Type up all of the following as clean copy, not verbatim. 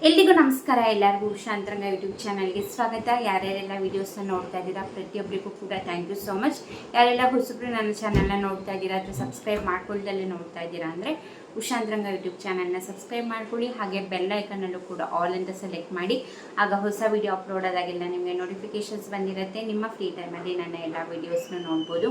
ಎಲ್ರಿಗೂ ನಮಸ್ಕಾರ. ಎಲ್ಲರಿಗೂ ಉಷಾ ಅಂತರಂಗ ಯೂಟ್ಯೂಬ್ ಚಾನಲ್ಗೆ ಸ್ವಾಗತ. ಯಾರ್ಯಾರೆಲ್ಲ ವೀಡಿಯೋಸ್ನ ನೋಡ್ತಾ ಇದ್ದೀರಾ ಪ್ರತಿಯೊಬ್ಬರಿಗೂ ಕೂಡ ಥ್ಯಾಂಕ್ ಯು ಸೋ ಮಚ್. ಯಾರೆಲ್ಲ ಹೊಸಬ್ರು ನನ್ನ ಚಾನಲ್ನ ನೋಡ್ತಾ ಇದ್ದೀರಾ ಅಥವಾ ಸಬ್ಸ್ಕ್ರೈಬ್ ಮಾಡ್ಕೊಳ್ದಲ್ಲೇ ನೋಡ್ತಾ ಇದ್ದೀರಾ ಅಂದರೆ ಉಷಾ ಅಂತರಂಗ ಯೂಟ್ಯೂಬ್ ಚಾನಲ್ನ ಸಬ್ಸ್ಕ್ರೈಬ್ ಮಾಡ್ಕೊಳ್ಳಿ. ಹಾಗೆ ಬೆಲ್ ಐಕನ್ನಲ್ಲೂ ಕೂಡ ಆಲ್ ಅಂತ ಸೆಲೆಕ್ಟ್ ಮಾಡಿ. ಆಗ ಹೊಸ ವೀಡಿಯೋ ಅಪ್ಲೋಡ್ ಆದಾಗೆಲ್ಲ ನಿಮಗೆ ನೋಟಿಫಿಕೇಷನ್ಸ್ ಬಂದಿರುತ್ತೆ. ನಿಮ್ಮ ಫ್ರೀ ಟೈಮಲ್ಲಿ ನನ್ನ ಎಲ್ಲ ವೀಡಿಯೋಸ್ನ ನೋಡ್ಬೋದು.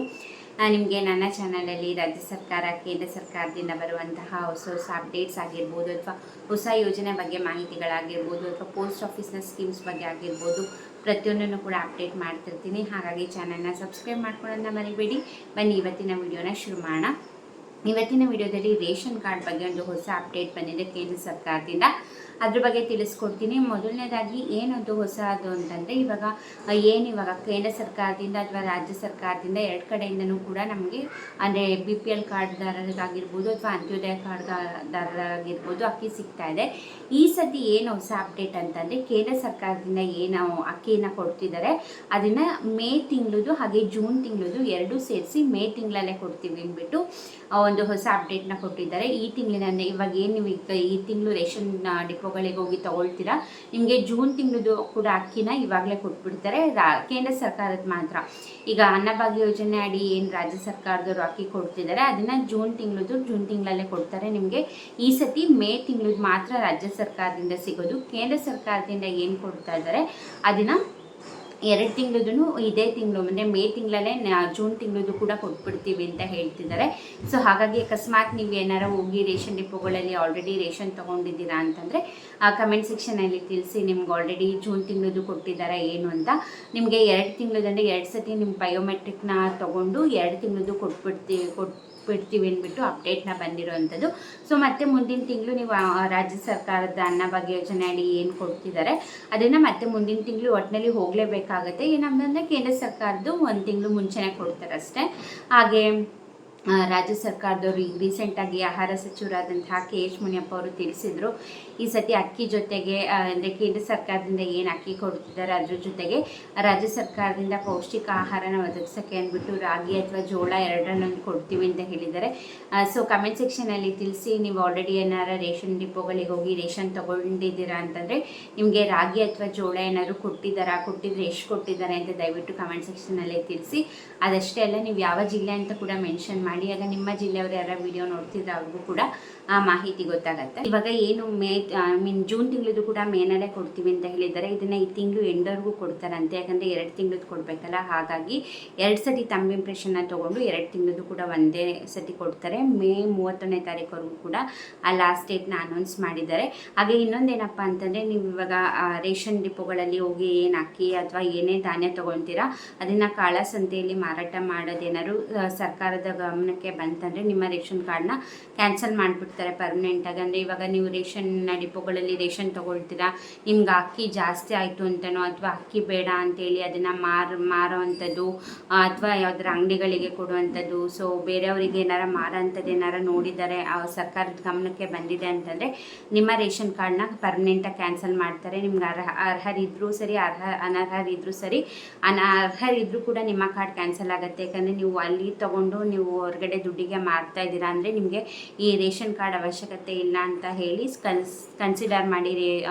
ನಿಮಗೆ ನನ್ನ ಚಾನಲಲ್ಲಿ ರಾಜ್ಯ ಸರ್ಕಾರ, ಕೇಂದ್ರ ಸರ್ಕಾರದಿಂದ ಬರುವಂತಹ ಹೊಸ ಹೊಸ ಅಪ್ಡೇಟ್ಸ್ ಆಗಿರ್ಬೋದು, ಅಥವಾ ಹೊಸ ಯೋಜನೆ ಬಗ್ಗೆ ಮಾಹಿತಿಗಳಾಗಿರ್ಬೋದು, ಅಥವಾ ಪೋಸ್ಟ್ ಆಫೀಸ್ನ ಸ್ಕೀಮ್ಸ್ ಬಗ್ಗೆ ಆಗಿರ್ಬೋದು, ಪ್ರತಿಯೊಂದನ್ನು ಕೂಡ ಅಪ್ಡೇಟ್ ಮಾಡ್ತಿರ್ತೀನಿ. ಹಾಗಾಗಿ ಚಾನಲ್ನ ಸಬ್ಸ್ಕ್ರೈಬ್ ಮಾಡ್ಕೊಳ್ಳೋದನ್ನ ಮರಿಬೇಡಿ. ಬನ್ನಿ ಇವತ್ತಿನ ವಿಡಿಯೋನ ಶುರು ಮಾಡೋಣ. ಇವತ್ತಿನ ವಿಡಿಯೋದಲ್ಲಿ ರೇಷನ್ ಕಾರ್ಡ್ ಬಗ್ಗೆ ಒಂದು ಹೊಸ ಅಪ್ಡೇಟ್ ಬಂದಿದೆ ಕೇಂದ್ರ ಸರ್ಕಾರದಿಂದ. ಅದ್ರ ಬಗ್ಗೆ ತಿಳಿಸ್ಕೊಡ್ತೀನಿ. ಮೊದಲನೇದಾಗಿ ಏನೊಂದು ಹೊಸದು ಅಂತಂದರೆ ಇವಾಗ ಕೇಂದ್ರ ಸರ್ಕಾರದಿಂದ ಅಥವಾ ರಾಜ್ಯ ಸರ್ಕಾರದಿಂದ ಎರಡು ಕಡೆಯಿಂದನೂ ಕೂಡ ನಮಗೆ ಅಂದರೆ BPL ಕಾರ್ಡ್ದಾರರಿಗಾಗಿರ್ಬೋದು ಅಥವಾ ಅಂತ್ಯೋದಯ ಕಾರ್ಡ್ದಾರರಾಗಿರ್ಬೋದು ಅಕ್ಕಿ ಸಿಗ್ತಾ ಇದೆ. ಈ ಸತಿ ಏನು ಹೊಸ ಅಪ್ಡೇಟ್ ಅಂತಂದರೆ ಕೇಂದ್ರ ಸರ್ಕಾರದಿಂದ ಏನು ಅಕ್ಕಿಯನ್ನು ಕೊಡ್ತಿದ್ದಾರೆ ಅದನ್ನು ಮೇ ತಿಂಗಳದು ಹಾಗೆ ಜೂನ್ ತಿಂಗಳದು ಎರಡೂ ಸೇರಿಸಿ ಮೇ ತಿಂಗಳಲ್ಲೇ ಕೊಡ್ತೀವಿ ಅಂದ್ಬಿಟ್ಟು ಒಂದು ಹೊಸ ಅಪ್ಡೇಟ್ನ ಕೊಟ್ಟಿದ್ದಾರೆ. ಈ ತಿಂಗಳಿನ ಇವಾಗ ಏನು ನೀವು ಈ ತಿಂಗಳು ರೇಷನ್ ಡಿಪೋಗಳಿಗೆ ಹೋಗಿ ತಗೊಳ್ತೀರಾ, ನಿಮಗೆ ಜೂನ್ ತಿಂಗಳದು ಕೂಡ ಅಕ್ಕಿನ ಇವಾಗಲೇ ಕೊಟ್ಬಿಡ್ತಾರೆ. ಕೇಂದ್ರ ಸರ್ಕಾರದ ಮಾತ್ರ ಈಗ ಅನ್ನಭಾಗ್ಯ ಯೋಜನೆ ಅಡಿ ಏನು ರಾಜ್ಯ ಸರ್ಕಾರದವರು ಅಕ್ಕಿ ಕೊಡ್ತಿದ್ದಾರೆ ಅದನ್ನು ಜೂನ್ ತಿಂಗಳಲ್ಲೇ ಕೊಡ್ತಾರೆ. ನಿಮಗೆ ಈ ಸತಿ ಮೇ ತಿಂಗಳದು ಮಾತ್ರ ರಾಜ್ಯ ಸರ್ಕಾರದಿಂದ ಸಿಗೋದು. ಕೇಂದ್ರ ಸರ್ಕಾರದಿಂದ ಏನು ಕೊಡ್ತಾ ಇದ್ದಾರೆ ಅದನ್ನು ಎರಡು ತಿಂಗಳದೂ ಇದೇ ತಿಂಗಳು ಅಂದರೆ ಮೇ ತಿಂಗಳಲ್ಲೇ ಜೂನ್ ತಿಂಗಳದು ಕೂಡ ಕೊಟ್ಬಿಡ್ತೀವಿ ಅಂತ ಹೇಳ್ತಿದ್ದಾರೆ. ಸೊ ಹಾಗಾಗಿ ಅಕಸ್ಮಾತ್ ನೀವು ಏನಾರು ಹೋಗಿ ರೇಷನ್ ಡಿಪೋಗಳಲ್ಲಿ ಆಲ್ರೆಡಿ ರೇಷನ್ ತೊಗೊಂಡಿದ್ದೀರಾ ಅಂತಂದರೆ ಕಮೆಂಟ್ ಸೆಕ್ಷನಲ್ಲಿ ತಿಳಿಸಿ. ನಿಮ್ಗೆ ಆಲ್ರೆಡಿ ಜೂನ್ ತಿಂಗಳದು ಕೊಟ್ಟಿದ್ದಾರೆ ಏನು ಅಂತ. ನಿಮಗೆ ಎರಡು ತಿಂಗಳದಂದರೆ ಎರಡು ಸತಿ ನಿಮ್ಮ ಬಯೋಮೆಟ್ರಿಕ್ನ ತೊಗೊಂಡು ಎರಡು ತಿಂಗಳದು ಕೊಟ್ಬಿಡ್ತೀವಿ ಅಂದ್ಬಿಟ್ಟು ಅಪ್ಡೇಟ್ನ ಬಂದಿರೋವಂಥದ್ದು. ಸೊ ಮತ್ತೆ ಮುಂದಿನ ತಿಂಗಳು ನೀವು ರಾಜ್ಯ ಸರ್ಕಾರದ ಅನ್ನಭಾಗ್ಯ ಯೋಜನೆ ಅಡಿ ಏನು ಕೊಡ್ತಿದ್ದಾರೆ ಅದನ್ನು ಮತ್ತೆ ಮುಂದಿನ ತಿಂಗಳು ಒಟ್ಟಿನಲ್ಲಿ ಹೋಗಲೇಬೇಕಾಗತ್ತೆ. ಏನಂತಂದರೆ ಕೇಂದ್ರ ಸರ್ಕಾರದ್ದು ಒಂದು ತಿಂಗಳು ಮುಂಚೆನೇ ಕೊಡ್ತಾರೆ ಅಷ್ಟೇ. ಹಾಗೆ ರಾಜ್ಯ ಸರ್ಕಾರದವರು ಈಗ ರೀಸೆಂಟಾಗಿ ಆಹಾರ ಸಚಿವರಾದಂತಹ KH ಮುನಿಯಪ್ಪ ಅವರು ತಿಳಿಸಿದರು, ಈ ಸತಿ ಅಕ್ಕಿ ಜೊತೆಗೆ ಅಂದರೆ ಕೇಂದ್ರ ಸರ್ಕಾರದಿಂದ ಏನು ಅಕ್ಕಿ ಕೊಡ್ತಿದ್ದಾರೆ ಅದ್ರ ಜೊತೆಗೆ ರಾಜ್ಯ ಸರ್ಕಾರದಿಂದ ಪೌಷ್ಟಿಕ ಆಹಾರನ ಒದಗಿಸೋಕ್ಕೆ ಅಂದ್ಬಿಟ್ಟು ರಾಗಿ ಅಥವಾ ಜೋಳ ಎರಡನ್ನೂ ಕೊಡ್ತೀವಿ ಅಂತ ಹೇಳಿದ್ದಾರೆ. ಸೊ ಕಮೆಂಟ್ ಸೆಕ್ಷನಲ್ಲಿ ತಿಳಿಸಿ. ನೀವು ಆಲ್ರೆಡಿ ಏನಾರು ರೇಷನ್ ಡಿಪೋಗಳಿಗೆ ಹೋಗಿ ರೇಷನ್ ತೊಗೊಂಡಿದ್ದೀರಾ ಅಂತಂದರೆ ನಿಮಗೆ ರಾಗಿ ಅಥವಾ ಜೋಳ ಏನಾದ್ರು ಕೊಟ್ಟಿದ್ರೆ ಎಷ್ಟು ಕೊಟ್ಟಿದ್ದಾರೆ ಅಂತ ದಯವಿಟ್ಟು ಕಮೆಂಟ್ ಸೆಕ್ಷನಲ್ಲಿ ತಿಳಿಸಿ. ಅದಷ್ಟೇ ಅಲ್ಲ, ನೀವು ಯಾವ ಜಿಲ್ಲೆ ಅಂತ ಕೂಡ ಮೆನ್ಷನ್ ಮಾಡಿ. ಆಗ ನಿಮ್ಮ ಜಿಲ್ಲೆಯವರು ಯಾರ ವಿಡಿಯೋ ನೋಡ್ತಿದ್ರೆ ಅವ್ರಿಗೂ ಕೂಡ ಆ ಮಾಹಿತಿ ಗೊತ್ತಾಗತ್ತೆ. ಇವಾಗ ಏನು ಜೂನ್ ತಿಂಗಳದು ಕೂಡ ಮೇನಲ್ಲೇ ಕೊಡ್ತೀವಿ ಅಂತ ಹೇಳಿದ್ದಾರೆ. ಇದನ್ನು ಈ ತಿಂಗಳು ಎಂಡವರೆಗೂ ಕೊಡ್ತಾರಂತೆ. ಯಾಕಂದರೆ ಎರಡು ತಿಂಗಳದ್ದು ಕೊಡಬೇಕಲ್ಲ, ಹಾಗಾಗಿ ಎರಡು ಸತಿ ತಮ್ಮ ಇಂಪ್ರೆಷನ್ನ ತೊಗೊಂಡು ಎರಡು ತಿಂಗಳದು ಕೂಡ ಒಂದೇ ಸತಿ ಕೊಡ್ತಾರೆ. ಮೇ 31ನೇ ತಾರೀಕುವರೆಗೂ ಕೂಡ ಆ ಲಾಸ್ಟ್ ಡೇಟ್ನ ಅನೌನ್ಸ್ ಮಾಡಿದ್ದಾರೆ. ಹಾಗೆ ಇನ್ನೊಂದೇನಪ್ಪ ಅಂತಂದರೆ ನೀವು ಇವಾಗ ರೇಷನ್ ಡಿಪೋಗಳಲ್ಲಿ ಹೋಗಿ ಏನು ಅಕ್ಕಿ ಅಥವಾ ಏನೇ ಧಾನ್ಯ ತೊಗೊಳ್ತೀರಾ ಅದನ್ನು ಕಾಳಸಂತೆಯಲ್ಲಿ ಮಾರಾಟ ಮಾಡೋದೇನಾದ್ರು ಸರ್ಕಾರದ ಗಮನಕ್ಕೆ ಬಂತಂದರೆ ನಿಮ್ಮ ರೇಷನ್ ಕಾರ್ಡ್ನ ಕ್ಯಾನ್ಸಲ್ ಮಾಡಿಬಿಡ್ತಾರೆ ಪರ್ಮನೆಂಟಾಗಿ. ಅಂದರೆ ಇವಾಗ ನೀವು ರೇಷನ್ ಡಿಪೋಗಳಲ್ಲಿ ರೇಷನ್ ತೊಗೊಳ್ತೀರಾ, ನಿಮ್ಗೆ ಅಕ್ಕಿ ಜಾಸ್ತಿ ಆಯಿತು ಅಂತನೋ ಅಥವಾ ಅಕ್ಕಿ ಬೇಡ ಅಂತೇಳಿ ಅದನ್ನು ಮಾರೋವಂಥದ್ದು ಅಥವಾ ಯಾವುದರ ಅಂಗಡಿಗಳಿಗೆ ಕೊಡುವಂಥದ್ದು, ಸೊ ಬೇರೆಯವರಿಗೆ ಏನಾರು ಮಾರೋಂಥದ್ದು ಏನಾರು ನೋಡಿದ್ದಾರೆ ಸರ್ಕಾರದ ಗಮನಕ್ಕೆ ಬಂದಿದೆ ಅಂತಂದರೆ ನಿಮ್ಮ ರೇಷನ್ ಕಾರ್ಡ್ನ ಪರ್ಮನೆಂಟಾಗಿ ಕ್ಯಾನ್ಸಲ್ ಮಾಡ್ತಾರೆ. ನಿಮ್ಗೆ ಅರ್ಹರಿದ್ದರೂ ಸರಿ ಅನರ್ಹರಿದ್ದರೂ ಸರಿ, ಅನರ್ಹರಿದ್ದರೂ ಕೂಡ ನಿಮ್ಮ ಕಾರ್ಡ್ ಕ್ಯಾನ್ಸಲ್ ಆಗುತ್ತೆ. ಯಾಕಂದರೆ ನೀವು ಅಲ್ಲಿ ತೊಗೊಂಡು ನೀವು ಹೊರಗಡೆ ದುಡ್ಡಿಗೆ ಮಾರ್ತಾ ಇದ್ದೀರಾ ಅಂದರೆ ನಿಮಗೆ ಈ ರೇಷನ್ ಕಾರ್ಡ್ ಅವಶ್ಯಕತೆ ಇಲ್ಲ ಅಂತ ಹೇಳಿ ಕನ್ಸಿಡರ್ ಮಾಡಿ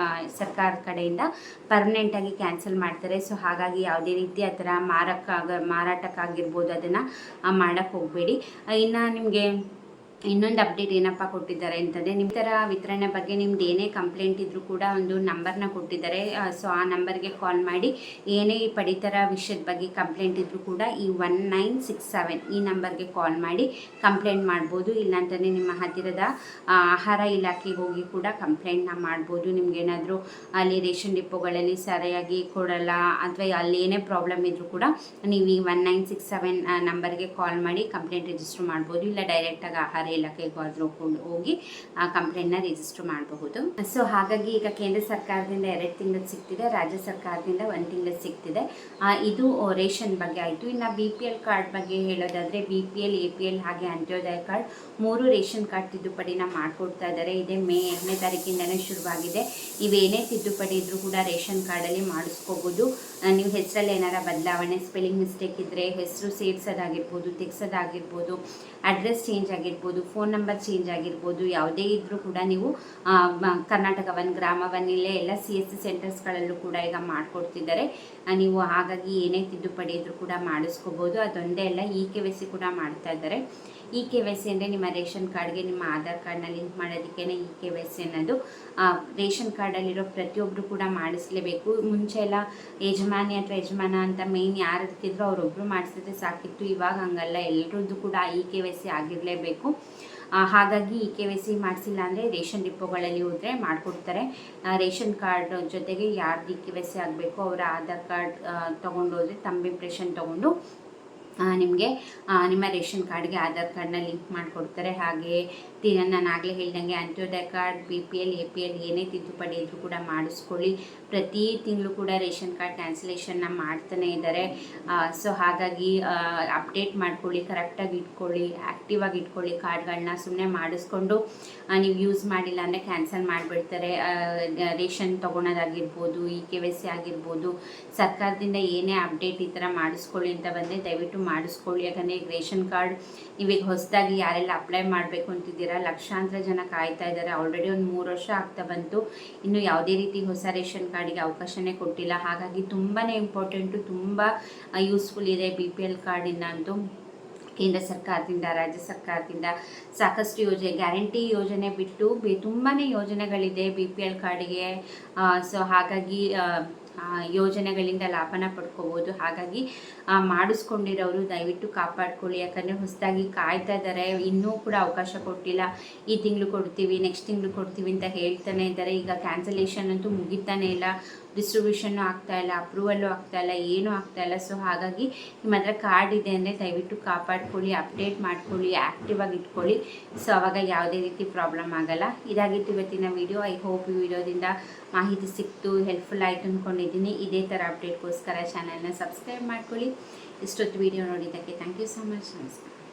ಸರ್ಕಾರದ ಕಡೆಯಿಂದ ಪರ್ಮನೆಂಟಾಗಿ ಕ್ಯಾನ್ಸಲ್ ಮಾಡ್ತಾರೆ. ಸೊ ಹಾಗಾಗಿ ಯಾವುದೇ ರೀತಿ ಆ ಥರ ಮಾರಾಟಕ್ಕಾಗಿರ್ಬೋದು ಅದನ್ನು ಮಾಡೋಕ್ಕೆ ಹೋಗಬೇಡಿ. ಇನ್ನು ನಿಮಗೆ ಇನ್ನೊಂದು ಅಪ್ಡೇಟ್ ಏನಪ್ಪ ಕೊಟ್ಟಿದ್ದಾರೆ ಅಂತಂದರೆ ನಿಮ್ಮ ಥರ ವಿತರಣೆ ಬಗ್ಗೆ ನಿಮ್ದು ಏನೇ ಕಂಪ್ಲೇಂಟ್ ಇದ್ದರೂ ಕೂಡ ಒಂದು ನಂಬರ್ನ ಕೊಟ್ಟಿದ್ದಾರೆ. ಸೊ ಆ ನಂಬರ್ಗೆ ಕಾಲ್ ಮಾಡಿ ಏನೇ ಈ ಪಡಿತರ ವಿಷಯದ ಬಗ್ಗೆ ಕಂಪ್ಲೇಂಟ್ ಇದ್ದರೂ ಕೂಡ ಈ 1967 ಈ ನಂಬರ್ಗೆ ಕಾಲ್ ಮಾಡಿ ಕಂಪ್ಲೇಂಟ್ ಮಾಡ್ಬೋದು. ಇಲ್ಲಾಂತಂದರೆ ನಿಮ್ಮ ಹತ್ತಿರದ ಆಹಾರ ಇಲಾಖೆಗೆ ಹೋಗಿ ಕೂಡ ಕಂಪ್ಲೇಂಟ್ನ ಮಾಡ್ಬೋದು. ನಿಮಗೇನಾದರೂ ಅಲ್ಲಿ ರೇಷನ್ ಡಿಪೋಗಳಲ್ಲಿ ಸರಿಯಾಗಿ ಕೊಡಲ್ಲ ಅಥವಾ ಅಲ್ಲಿ ಏನೇ ಪ್ರಾಬ್ಲಮ್ ಇದ್ದರೂ ಕೂಡ ನೀವು ಈ 1967 ನಂಬರ್ಗೆ ಕಾಲ್ ಮಾಡಿ ಕಂಪ್ಲೇಂಟ್ ರಿಜಿಸ್ಟರ್ ಮಾಡ್ಬೋದು. ಇಲ್ಲ ಡೈರೆಕ್ಟಾಗಿ ಆಹಾರ ಇಲಾಖೆಗಾದರೂ ಹೋಗಿ ಆ ಕಂಪ್ಲೇಂಟ್ನ ರಿಜಿಸ್ಟರ್ ಮಾಡಬಹುದು. ಸೊ ಹಾಗಾಗಿ ಈಗ ಕೇಂದ್ರ ಸರ್ಕಾರದಿಂದ 2 ತಿಂಗಳು ಸಿಗ್ತಿದೆ, ರಾಜ್ಯ ಸರ್ಕಾರದಿಂದ 1 ತಿಂಗಳು ಸಿಗ್ತಿದೆ. ಇದು ರೇಷನ್ ಬಗ್ಗೆ ಆಯಿತು. ಇನ್ನು BPL ಕಾರ್ಡ್ ಬಗ್ಗೆ ಹೇಳೋದಾದರೆ BPL, APL ಹಾಗೆ ಅಂತ್ಯೋದಯ ಕಾರ್ಡ್ 3 ರೇಷನ್ ಕಾರ್ಡ್ ತಿದ್ದುಪಡಿನ ಮಾಡಿಕೊಡ್ತಾ ಇದ್ದಾರೆ. ಇದೇ ಮೇ 2ನೇ ತಾರೀಕಿಂದನೇ ಶುರುವಾಗಿದೆ. ಇವೇನೇ ತಿದ್ದುಪಡಿ ಇದ್ದರೂ ಕೂಡ ರೇಷನ್ ಕಾರ್ಡಲ್ಲಿ ಮಾಡಿಸ್ಕೋಬೋದು. ನೀವು ಹೆಸರಲ್ಲಿ ಏನಾರ ಬದಲಾವಣೆ, ಸ್ಪೆಲ್ಲಿಂಗ್ ಮಿಸ್ಟೇಕ್ ಇದ್ದರೆ ಹೆಸರು ಸೇರಿಸೋದಾಗಿರ್ಬೋದು, ತೆಗ್ಸೋದಾಗಿರ್ಬೋದು, ಅಡ್ರೆಸ್ ಚೇಂಜ್ ಆಗಿರ್ಬೋದು, ಆಗಿರ್ಬೋದು, ಫೋನ್ ನಂಬರ್ ಚೇಂಜ್ ಆಗಿರ್ಬೋದು, ಯಾವುದೇ ಇದ್ದರೂ ಕೂಡ ನೀವು ಕರ್ನಾಟಕ ಒನ್, ಗ್ರಾಮ ಒನ್ ಇಲ್ಲೇ ಎಲ್ಲ CSC ಸೆಂಟರ್ಸ್ಗಳಲ್ಲೂ ಕೂಡ ಈಗ ಮಾಡಿಕೊಡ್ತಿದ್ದಾರೆ. ನೀವು ಹಾಗಾಗಿ ಏನೇ ತಿದ್ದುಪಡಿ ಇದ್ರೂ ಕೂಡ ಮಾಡಿಸ್ಕೋಬೋದು. ಅದೊಂದೇ ಅಲ್ಲ, KYC ಕೂಡ ಮಾಡ್ತಾ ಇದ್ದಾರೆ. KYC ಅಂದರೆ ನಿಮ್ಮ ರೇಷನ್ ಕಾರ್ಡ್ಗೆ ನಿಮ್ಮ ಆಧಾರ್ ಕಾರ್ಡ್ನ ಲಿಂಕ್ ಮಾಡೋದಕ್ಕೇ KYC ಅನ್ನೋದು. ರೇಷನ್ ಕಾರ್ಡಲ್ಲಿರೋ ಪ್ರತಿಯೊಬ್ಬರು ಕೂಡ ಮಾಡಿಸ್ಲೇಬೇಕು. ಮುಂಚೆ ಎಲ್ಲ ಯಜಮಾನ ಅಂತ ಮೇಯ್ನ್ ಯಾರು ಇರ್ತಿದ್ರು ಅವರೊಬ್ಬರು ಮಾಡಿಸಿದ್ರೆ ಸಾಕಿತ್ತು. ಇವಾಗ ಹಂಗಲ್ಲ, ಎಲ್ಲರದ್ದು ಕೂಡ KYC ಆಗಿರಲೇಬೇಕು. ಹಾಗಾಗಿ KYC ಮಾಡಿಸಿಲ್ಲ ಅಂದರೆ ರೇಷನ್ ಡಿಪೋಗಳಲ್ಲಿ ಹೋದರೆ ಮಾಡಿಕೊಡ್ತಾರೆ. ರೇಷನ್ ಕಾರ್ಡ್ ಜೊತೆಗೆ ಯಾರ್ದು KYC ಆಗಬೇಕು ಅವರ ಆಧಾರ್ ಕಾರ್ಡ್ ತೊಗೊಂಡೋದ್ರೆ ತಮ್ಮ ಇಂಪ್ರೆಷನ್ ತೊಗೊಂಡು ನಿಮಗೆ ನಿಮ್ಮ ರೇಷನ್ ಕಾರ್ಡ್ಗೆ ಆಧಾರ್ ಕಾರ್ಡ್ನ ಲಿಂಕ್ ಮಾಡಿಕೊಡ್ತಾರೆ. ಹಾಗೆ ನಾನು ಆಗಲೇ ಹೇಳ್ದಂಗೆ ಅಂತ್ಯೋದಯ ಕಾರ್ಡ್, BPL, APL ಏನೇ ತಿದ್ದುಪಡಿ ಇದ್ರೂ ಕೂಡ ಮಾಡಿಸ್ಕೊಳ್ಳಿ. ಪ್ರತಿ ತಿಂಗಳು ಕೂಡ ರೇಷನ್ ಕಾರ್ಡ್ ಕ್ಯಾನ್ಸಲೇಷನ್ನ ಮಾಡ್ತಾನೆ ಇದ್ದಾರೆ. ಸೊ ಹಾಗಾಗಿ ಅಪ್ಡೇಟ್ ಮಾಡ್ಕೊಳ್ಳಿ, ಕರೆಕ್ಟಾಗಿ ಇಟ್ಕೊಳ್ಳಿ, ಆ್ಯಕ್ಟಿವ್ ಆಗಿ ಇಟ್ಕೊಳ್ಳಿ ಕಾರ್ಡ್ಗಳನ್ನ. ಸುಮ್ಮನೆ ಮಾಡಿಸ್ಕೊಂಡು ನೀವು ಯೂಸ್ ಮಾಡಿಲ್ಲ ಅಂದರೆ ಕ್ಯಾನ್ಸಲ್ ಮಾಡಿಬಿಡ್ತಾರೆ. ರೇಷನ್ ತೊಗೊಳೋದಾಗಿರ್ಬೋದು, KYC ಆಗಿರ್ಬೋದು, ಸರ್ಕಾರದಿಂದ ಏನೇ ಅಪ್ಡೇಟ್ ಈ ಥರ ಮಾಡಿಸ್ಕೊಳ್ಳಿ ಅಂತ ಬಂದರೆ ದಯವಿಟ್ಟು ಮಾಡಿಸ್ಕೊಳ್ಳಿ. ಯಾಕಂದರೆ ಈಗ ರೇಷನ್ ಕಾರ್ಡ್ ನೀವೀಗ ಹೊಸದಾಗಿ ಯಾರೆಲ್ಲ ಅಪ್ಲೈ ಮಾಡಬೇಕು ಅಂತಿದ್ದೀರಾ, ಲಕ್ಷಾಂತರ ಜನ ಕಾಯ್ತಾ ಇದ್ದಾರೆ. ಆಲ್ರೆಡಿ ಒಂದು 3 ವರ್ಷ ಆಗ್ತಾ ಬಂತು, ಇನ್ನು ಯಾವುದೇ ರೀತಿ ಹೊಸ ರೇಷನ್ ಕಾರ್ಡಿಗೆ ಅವಕಾಶನೇ ಕೊಟ್ಟಿಲ್ಲ. ಹಾಗಾಗಿ ತುಂಬಾ ಇಂಪಾರ್ಟೆಂಟು, ತುಂಬ ಯೂಸ್ಫುಲ್ ಇದೆ BPL ಕಾರ್ಡಿಂದ ಅಂತೂ. ಕೇಂದ್ರ ಸರ್ಕಾರದಿಂದ, ರಾಜ್ಯ ಸರ್ಕಾರದಿಂದ ಸಾಕಷ್ಟು ಯೋಜನೆ, ಗ್ಯಾರಂಟಿ ಯೋಜನೆ ಬಿಟ್ಟು ತುಂಬಾ ಯೋಜನೆಗಳಿದೆ BPL ಕಾರ್ಡಿಗೆ. ಸೊ ಹಾಗಾಗಿ ಯೋಜನೆಗಳಿಂದ ಲಾಭನ ಪಡ್ಕೋಬೋದು. ಹಾಗಾಗಿ ಮಾಡಿಸ್ಕೊಂಡಿರೋರು ದಯವಿಟ್ಟು ಕಾಪಾಡ್ಕೊಳ್ಳಿ. ಯಾಕಂದರೆ ಹೊಸದಾಗಿ ಕಾಯ್ತಾ ಇದ್ದಾರೆ, ಇನ್ನೂ ಕೂಡ ಅವಕಾಶ ಕೊಟ್ಟಿಲ್ಲ. ಈ ತಿಂಗಳು ಕೊಡ್ತೀವಿ, ನೆಕ್ಸ್ಟ್ ತಿಂಗಳು ಕೊಡ್ತೀವಿ ಅಂತ ಹೇಳ್ತಾನೆ ಇದ್ದಾರೆ. ಈಗ ಕ್ಯಾನ್ಸಲೇಷನ್ ಅಂತೂ ಮುಗಿತಾನೆ ಇಲ್ಲ, ಡಿಸ್ಟ್ರಿಬ್ಯೂಷನ್ನು ಆಗ್ತಾಯಿಲ್ಲ, ಅಪ್ರೂವಲ್ಲು ಆಗ್ತಾಯಿಲ್ಲ, ಏನೂ ಆಗ್ತಾಯಿಲ್ಲ. ಸೊ ಹಾಗಾಗಿ ನಿಮ್ಮ ಹತ್ರ ಕಾರ್ಡ್ ಇದೆ ಅಂದರೆ ದಯವಿಟ್ಟು ಕಾಪಾಡ್ಕೊಳ್ಳಿ, ಅಪ್ಡೇಟ್ ಮಾಡ್ಕೊಳ್ಳಿ, ಆ್ಯಕ್ಟಿವ್ ಆಗಿ ಇಟ್ಕೊಳ್ಳಿ. ಸೊ ಆವಾಗ ಯಾವುದೇ ರೀತಿ ಪ್ರಾಬ್ಲಮ್ ಆಗಲ್ಲ. ಇದಾಗಿತ್ತು ಇವತ್ತಿನ ವಿಡಿಯೋ. ಐ ಹೋಪ್ ಈ ವಿಡಿಯೋದಿಂದ ಮಾಹಿತಿ ಸಿಕ್ತು, ಹೆಲ್ಪ್ಫುಲ್ ಆಯಿತು ಅಂದ್ಕೊಂಡಿದ್ದೀನಿ. ಇದೇ ಥರ ಅಪ್ಡೇಟ್ಗೋಸ್ಕರ ಚಾನಲ್ನ ಸಬ್ಸ್ಕ್ರೈಬ್ ಮಾಡ್ಕೊಳ್ಳಿ. ಇಷ್ಟೊತ್ತು ವಿಡಿಯೋ ನೋಡಿದ್ದಕ್ಕೆ ಥ್ಯಾಂಕ್ ಯು ಸೊ ಮಚ್. ನಮಸ್ಕಾರ.